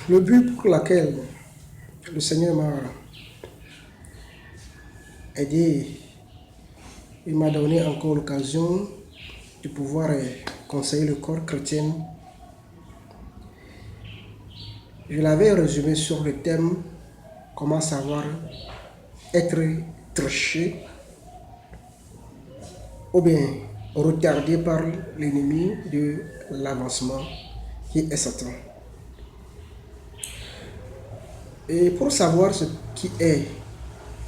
Le but pour lequel le Seigneur m'a aidé, il m'a donné encore l'occasion de pouvoir conseiller le corps chrétien. Je l'avais résumé sur le thème comment savoir être triché ou bien retardé par l'ennemi de l'avancement qui est Satan. Et pour savoir ce qui est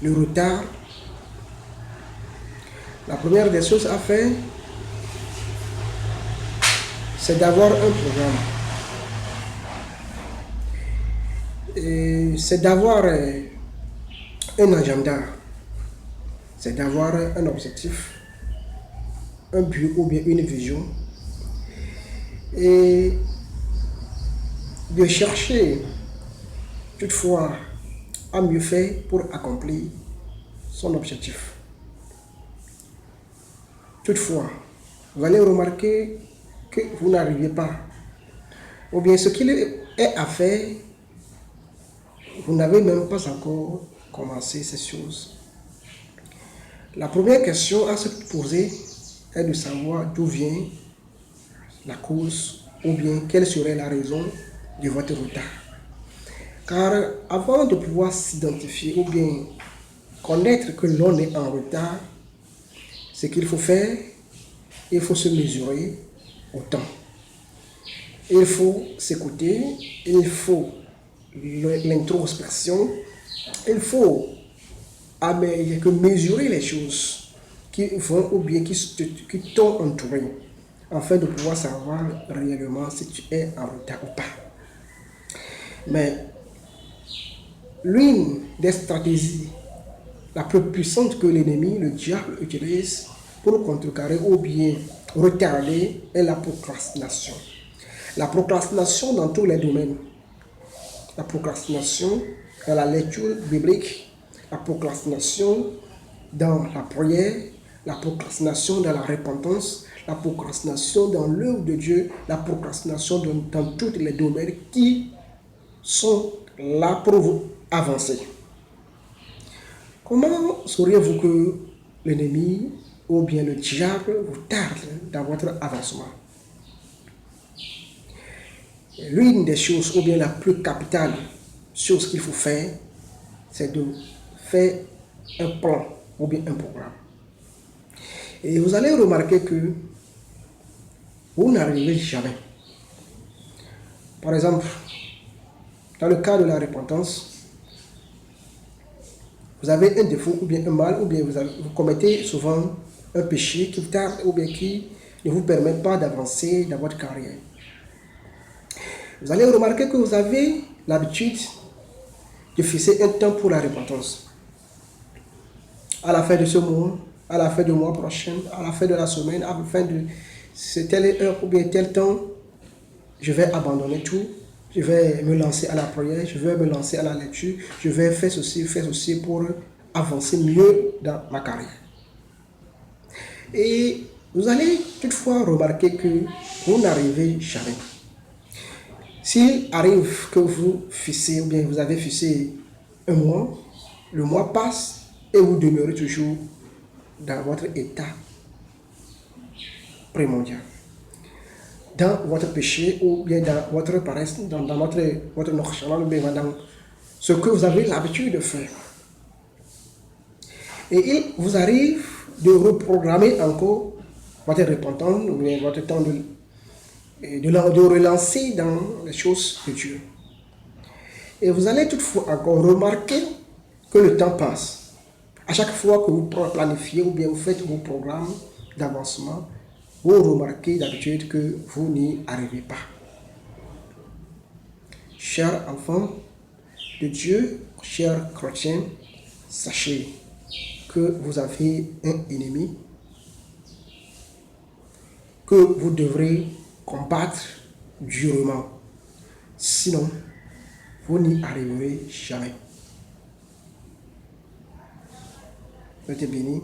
le retard, la première des choses à faire, c'est d'avoir un programme. Et c'est d'avoir un agenda. C'est d'avoir un objectif, un but ou bien une vision. Et de chercher toutefois à mieux faire pour accomplir son objectif. Toutefois, vous allez remarquer que vous n'arrivez pas, ou bien ce qu'il est à faire, vous n'avez même pas encore commencé ces choses. La première question à se poser est de savoir d'où vient la cause ou bien quelle serait la raison de votre retard. Car avant de pouvoir s'identifier ou bien connaître que l'on est en retard, ce qu'il faut faire, il faut se mesurer au temps. Il faut s'écouter, il faut l'introspection, il faut mesurer les choses qui vont ou bien qui t'ont entouré afin de pouvoir savoir réellement si tu es en retard ou pas. Mais l'une des stratégies la plus puissante que l'ennemi, le diable, utilise pour contrecarrer ou bien retarder est la procrastination. La procrastination dans tous les domaines. La procrastination dans la lecture biblique, la procrastination dans la prière, la procrastination dans la repentance, la procrastination dans l'œuvre de Dieu, la procrastination dans tous les domaines qui sont là pour vous avancer. Comment sauriez-vous que l'ennemi ou bien le diable vous tarde dans votre avancement? L'une des choses ou bien la plus capitale chose qu'il faut faire, c'est de faire un plan ou bien un programme. Et vous allez remarquer que vous n'arrivez jamais. Par exemple, dans le cas de la repentance, vous avez un défaut ou bien un mal, ou bien vous commettez souvent un péché qui vous tarde ou bien qui ne vous permet pas d'avancer dans votre carrière. Vous allez remarquer que vous avez l'habitude de fixer un temps pour la repentance. À la fin de ce mois, à la fin du mois prochain, à la fin de la semaine, à la fin de telle heure ou bien tel temps, je vais abandonner tout. Je vais me lancer à la prière, je vais me lancer à la lecture, je vais faire ceci pour avancer mieux dans ma carrière. Et vous allez toutefois remarquer que vous n'arrivez jamais. S'il arrive que vous fixez, ou bien vous avez fixé un mois, le mois passe et vous demeurez toujours dans votre état primordial, dans votre péché ou bien dans votre paresse, dans votre nonchalance, ou bien dans ce que vous avez l'habitude de faire. Et il vous arrive de reprogrammer encore votre repentance ou bien votre temps de relancer dans les choses de Dieu. Et vous allez toutefois encore remarquer que le temps passe. À chaque fois que vous planifiez ou bien vous faites vos programmes d'avancement, vous remarquez d'habitude que vous n'y arrivez pas. Chers enfants de Dieu, chers chrétiens, sachez que vous avez un ennemi que vous devrez combattre durement. Sinon, vous n'y arriverez jamais. Soyez bénis.